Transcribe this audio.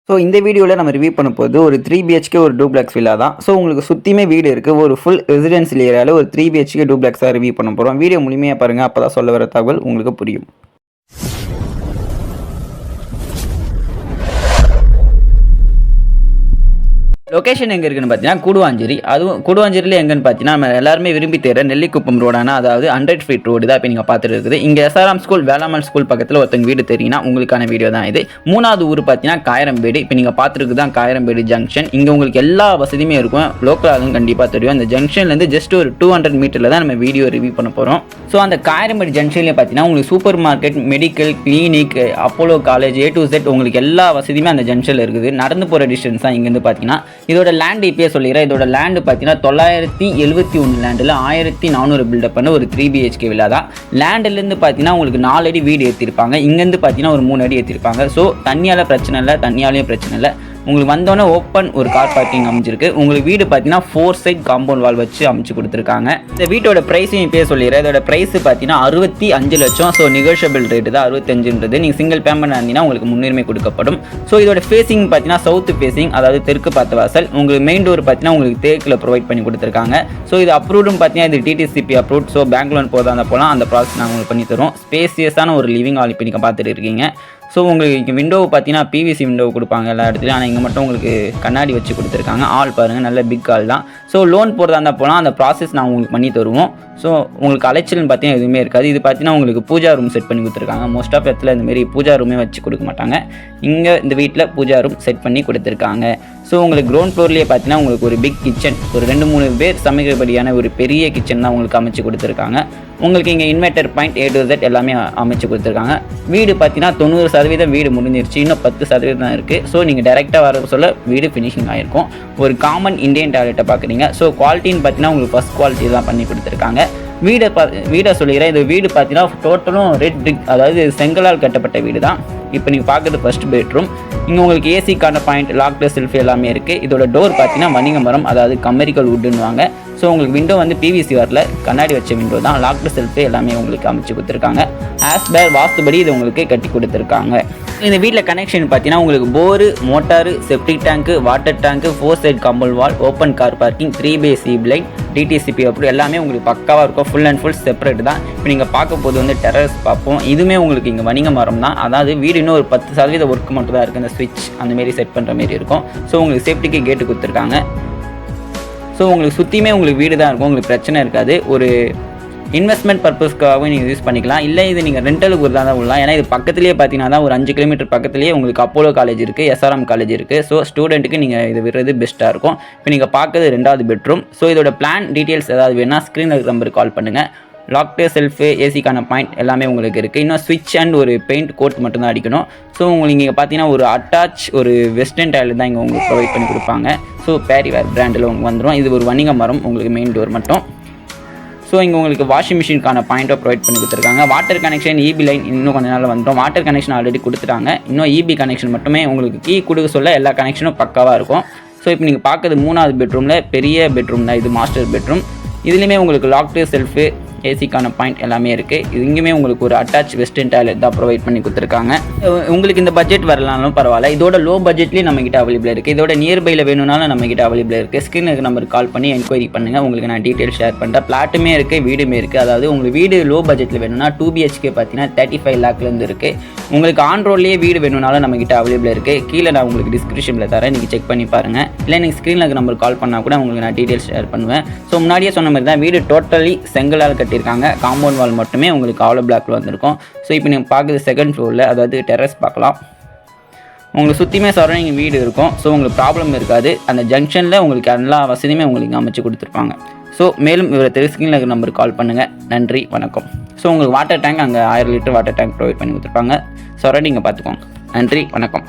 So இந்த வீடியோவில் நம்ம ரிவ்யூ பண்ண போது ஒரு 3 BHK ஒரு டூப்ளெக்ஸ் வில்லா தான். ஸோ உங்களுக்கு சுற்றியுமே வீடு இருக்குது. ஒரு ஃபுல் ரெசிடென்சியல் ஏரியாவில் ஒரு 3 BHK டூப்ளெக்ஸாக ரிவ்யூ பண்ண போகிறோம். வீடியோ முழுமையாக பாருங்கள், அப்போ தான் சொல்ல வர தகவல் உங்களுக்கு புரியும். லொக்கேஷன் எங்கே இருக்குன்னு பார்த்தீங்கன்னா கூடுவாஞ்சேரி. அதுவும் கூடுவாஞ்சேரியில் எங்கன்னு பார்த்தீங்கன்னா நம்ம எல்லாருமே விரும்பி தேர நெல்லிக்குப்பம் ரோடான, அதாவது 100 ஃபீட் ரோடு தான் இப்போ நீங்கள் பார்த்துட்டு இருக்குது. இங்கே SRM ஸ்கூல் வேளாமல் ஸ்கூல் பக்கத்தில் ஒருத்தங்க வீடு தெரியுங்கன்னா உங்களுக்கான வீடியோ தான் இது. மூணாவது ஊர் பார்த்தீங்கன்னா காயரம்பேடு. இப்போ நீங்கள் பார்த்துருக்கு தான் காயரம்பேடு ஜங்ஷன். இங்கே உங்களுக்கு எல்லா வசதியுமே இருக்கும். லோக்கலாகவும் கண்டிப்பாக தெரியும். அந்த ஜங்ஷன்லேருந்து ஜஸ்ட் ஒரு 200 மீட்டரில் தான் நம்ம வீடியோ ரிவ்யூ பண்ண போகிறோம். ஸோ அந்த காயரம்பேடு ஜங்ஷன்லேயே பார்த்தீங்கன்னா உங்களுக்கு super market, medical, clinic, Apollo college, A to Z உங்களுக்கு எல்லா வசதியுமே அந்த ஜங்ஷனில் இருக்குது. நடந்து போகிற டிஸ்டன்ஸ் தான் இங்கேருந்து பார்த்தீங்கன்னா. இதோட லேண்ட் இப்பயே சொல்லிடுறேன். இதோட லேண்டு பார்த்தீங்கன்னா 971 லேண்டில் 1400 பில்டப் பண்ண ஒரு 3 BHK வில்லா தான். லேண்டிலேருந்து பார்த்தீங்கன்னா உங்களுக்கு 4 அடி வீடு ஏற்றிருப்பாங்க. இங்கேருந்து பார்த்தீங்கன்னா ஒரு 3 அடி ஏற்றிருப்பாங்க. ஸோ தண்ணியால் பிரச்சனை இல்லை, தண்ணியாலையும் பிரச்சனை இல்லை. உங்களுக்கு வந்தோடனே ஓப்பன் ஒரு கார் பார்க்கிங் அமைச்சிருக்கு. உங்களுக்கு வீடு பார்த்தீங்கன்னா 4 சைட் காம்பவுண்ட் வால் வச்சு அமைச்சு கொடுத்துருக்காங்க. இந்த வீட்டோட ப்ரைஸையும் இப்போயே சொல்லிடுறேன். இதோட ப்ரைஸ் பார்த்தீங்கன்னா 65 லட்சம். ஸோ நெகோஷியபிள் ரேட்டு தான் 65ன்றது. நீங்கள் சிங்கிள் பேமெண்ட் இருந்தீங்கன்னா உங்களுக்கு முன்னுரிமை கொடுக்கப்படும். ஸோ இதோட ஃபேஸிங் பார்த்தீங்கன்னா சவுத் ஃபேஸிங், அதாவது தெற்கு பார்த்த வாசல். உங்களுக்கு மெயின் டோர் பார்த்தீங்கன்னா உங்களுக்கு தேக்கில் ப்ரொவைட் பண்ணி கொடுத்துருக்காங்க. ஸோ இது அப்ரூவ்டும் பார்த்தீங்கன்னா இது TTCP approved. So bank loan போதாத போகலாம், அந்த ப்ராசஸ் நாங்கள் உங்களுக்கு பண்ணி தரோம். ஸ்பேசியஸான ஒரு லிவிங் ஹால் இப்போ நீங்கள் பார்த்துட்டு இருக்கீங்க. ஸோ உங்களுக்கு இங்கே விண்டோவை பார்த்தீங்கன்னா PVC விண்டோ கொடுப்பாங்க எல்லா இடத்துலையும். ஆனால் இங்கே மட்டும் உங்களுக்கு கண்ணாடி வச்சு கொடுத்துருக்காங்க. ஆள் பாருங்கள், நல்ல பிக் ஆள் தான். ஸோ லோன் போகிறதா இருந்தால் போனால் அந்த ப்ராசஸ் நான் உங்களுக்கு பண்ணி தருவோம். ஸோ உங்களுக்கு அலைச்சல்னு பார்த்தீங்கன்னா எதுவுமே இருக்காது. இது பார்த்தீங்கன்னா உங்களுக்கு பூஜா ரூம் செட் பண்ணி கொடுத்துருக்காங்க. மோஸ்ட் ஆஃப் இடத்துல இந்தமாரி பூஜா ரூமே வச்சு கொடுக்க மாட்டாங்க. இங்கே இந்த வீட்டில் பூஜா ரூம் செட் பண்ணி கொடுத்துருக்காங்க. ஸோ உங்களுக்கு கிரவுண்ட் ஃப்ளோர்லேயே பார்த்தீங்கன்னா உங்களுக்கு ஒரு பிக் கிச்சன், ஒரு 2-3 பேர் சமைக்கிறபடியான ஒரு பெரிய கிச்சன் தான் உங்களுக்கு அமைச்சு கொடுத்துருக்காங்க. உங்களுக்கு இங்கே inverter point A to Z எல்லாமே அமைச்சு கொடுத்துருக்காங்க. வீடு பார்த்தீங்கன்னா 90% வீடு முடிஞ்சிருச்சு. இன்னும் 10% தான் இருக்குது. ஸோ நீங்கள் டேரெக்டாக வர சொல்ல வீடு ஃபினிஷிங் ஆகிருக்கும். ஒரு காமன் இந்தியன் டாய்லெட்டை பார்க்குறீங்க. ஸோ குவாலிட்டின்னு பார்த்தீங்கன்னா உங்களுக்கு ஃபஸ்ட் குவாலிட்டி தான் பண்ணி கொடுத்துருக்காங்க. வீடை சொல்லிக்கிறேன். இந்த வீடு பார்த்தீங்கன்னா டோட்டலும் ரெட் பிரிக், அதாவது செங்கலால் கட்டப்பட்ட வீடு தான். இப்போ நீங்கள் பார்க்குறது ஃபஸ்ட் பெட்ரூம். இங்கே உங்களுக்கு ஏசிக்கான பாயிண்ட், லாக்டு செல்ஃப் எல்லாமே இருக்குது. இதோட டோர் பார்த்தீங்கன்னா வணிக மரம், அதாவது கமெரிக்கல் வுட்டுன்னுவாங்க. ஸோ உங்களுக்கு விண்டோ வந்து PVC வரல, கண்ணாடி வச்ச விண்டோ தான். லாக்டு செல்ஃபு எல்லாமே உங்களுக்கு அமைச்சு கொடுத்துருக்காங்க. ஆஸ்பேர் வாஸ்துபடி இது உங்களுக்கு கட்டி கொடுத்துருக்காங்க. இந்த வீட்டில் கனெக்ஷன் பார்த்தீங்கன்னா உங்களுக்கு bore, motor, septic tank, water tank, 4 side compound wall, open car parking, 3/C பிளைன், TTCP அப்புறம் எல்லாமே உங்களுக்கு பக்காவாக இருக்கும். ஃபுல் அண்ட் ஃபுல் செப்பரேட் தான். இப்போ நீங்கள் பார்க்க போது வந்து டெரஸ் பார்ப்போம். இதுவுமே உங்களுக்கு இங்கே வணிக மரம் தான். அதாவது வீடு இன்னும் ஒரு 10% ஒர்க் மட்டும் தான் இருக்குது. இந்த ஸ்விட்ச் அந்தமாரி செட் பண்ணுற மாரி இருக்கும். ஸோ உங்களுக்கு சேஃப்டிக்கு கேட்டு கொடுத்துருக்காங்க. ஸோ உங்களுக்கு சுற்றியுமே உங்களுக்கு வீடு தான் இருக்கும். உங்களுக்கு பிரச்சனை இருக்காது. ஒரு இன்வெஸ்ட்மெண்ட் பர்பஸ்க்காகவும் நீங்கள் யூஸ் பண்ணிக்கலாம். இல்லை இது நீங்கள் ரெண்டலுக்கு ஒரு தான் விடலாம். ஏன்னா இது பக்கத்துலேயே பார்த்தீங்கன்னா தான் ஒரு 5 கிலோமீட்டர் பக்கத்துலேயே உங்களுக்கு அப்போலோ காலேஜ் இருக்குது, SRM காலேஜ் இருக்குது. ஸோ ஸ்டூடெண்ட்டுக்கு நீங்கள் இது விடுறது பெஸ்ட்டாக இருக்கும். இப்போ நீங்கள் பார்க்குறது 2வது பெட்ரூம். ஸோ இதோட பிளான் டீட்டெயில்ஸ் ஏதாவது வேணால் ஸ்க்ரீனில் நம்பருக்கு கால் பண்ணுங்கள். லாக்டு செல்ஃபு, ஏசிக்கான பாயிண்ட் எல்லாமே உங்களுக்கு இருக்குது. இன்னும் ஸ்விட்ச் அண்ட் ஒரு பெயிண்ட் கோட் மட்டும்தான் அடிக்கணும். ஸோ உங்களுக்கு இங்கே பார்த்தீங்கன்னா ஒரு அட்டாச் ஒரு வெஸ்டர்ன் டாய்லெட் தான் இங்கே உங்களுக்கு ப்ரொவைட் பண்ணி கொடுப்பாங்க. ஸோ பேரிவேர் பிராண்டில் உங்களுக்கு வந்துடும். இது ஒரு வணிக மரம், உங்களுக்கு மெயின் டோர் மட்டும். ஸோ இங்கே உங்களுக்கு வாஷிங் மிஷினுக்கான பாயிண்ட்டை ப்ரொவைட் பண்ணி கொடுத்துருக்காங்க. வாட்டர் கனெக்ஷன், EB லைன் இன்னும் கொஞ்ச நாள் வந்துடும். வாட்டர் கனெக்ஷன் ஆல்ரெடி கொடுத்துட்டாங்க. இன்னும் EB கனெக்ஷன் மட்டுமே உங்களுக்கு கீ கொடுக்க சொல்ல எல்லா கனெக்ஷனும் பக்காவாக இருக்கும். ஸோ இப்போ நீங்கள் பார்க்குறது 3வது பெட்ரூமில் பெரிய பெட்ரூம் தான். இது மாஸ்டர் பெட்ரூம். இதுலேயுமே உங்களுக்கு லாக்டு செல்ஃபு, ஏசிக்கான பாயிண்ட் எல்லாமே இருக்குது. இது இங்கேயுமே உங்களுக்கு ஒரு அட்டாச் வெஸ்டர்ன் டாய்லெட் தான் ப்ரொவைட் பண்ணி கொடுத்துருக்காங்க. உங்களுக்கு இந்த பட்ஜெட் வரலாலும் பரவாயில்ல. இதோட லோ பட்ஜெட்லேயும் நம்மகிட்ட அவைலபிள் இருக்குது. இதோட நியர்பையில் வேணும்னாலும் நம்மகிட்ட அவைலபிள் இருக்குது. ஸ்க்ரீனுக்கு நம்பருக்கு கால் பண்ணி என்கொயரி பண்ணுங்கள். உங்களுக்கு நான் டீட்டெயில் ஷேர் பண்ணுறேன். பிளாட்டுமே இருக்குது, வீடுமே இருக்குது. அதாவது உங்களுக்கு வீடு லோ பட்ஜெட்டில் வேணும்னா 2 BHK பார்த்தீங்கன்னா 35 லேக்லேருந்து இருக்குது. உங்களுக்கு ஆன் ரோட்லேயே வீடு வேணும்னாலும் நம்மகிட்ட அவைலபிள் இருக்குது. கீழே நான் உங்களுக்கு டிஸ்கிரிப்ஷனில் தரேன், நீங்கள் செக் பண்ணி பாருங்கள். இல்லை நீங்கள் ஸ்க்ரீனுக்கு நம்பருக்கு கால் பண்ணால் கூட உங்களுக்கு நான் டீட்டெயில் ஷேர் பண்ணுவேன். ஸோ முன்னாடியே சொன்ன மாதிரி தான் வீடு டோட்டலி செங்கலால் கட்டியிருக்காங்க. காம்பவுண்ட் வால் மட்டுமே உங்களுக்கு ஆலோ பிளாக்ல வந்திருக்கும். ஸோ இப்போ நீங்கள் பார்க்குறது 2nd ஃப்ளோரில், அதாவது டெரஸ் பார்க்கலாம். உங்களுக்கு சுற்றியுமே சரௌண்டிங் வீடு இருக்கும். ஸோ உங்களுக்கு ப்ராப்ளம் இருக்காது. அந்த ஜங்ஷனில் உங்களுக்கு எல்லா வசதியுமே உங்களுக்கு அமைச்சு கொடுத்துருப்பாங்க. ஸோ மேலும் இவரை ஸ்க்ரீனில் நம்பருக்கு கால் பண்ணுங்கள். நன்றி, வணக்கம். ஸோ உங்களுக்கு வாட்டர் டேங்க் அங்கே 1000 லிட்டர் வாட்டர் டேங்க் ப்ரொவைட் பண்ணி கொடுத்துருப்பாங்க. சரௌண்டிங்கை பார்த்துக்கோங்க. நன்றி, வணக்கம்.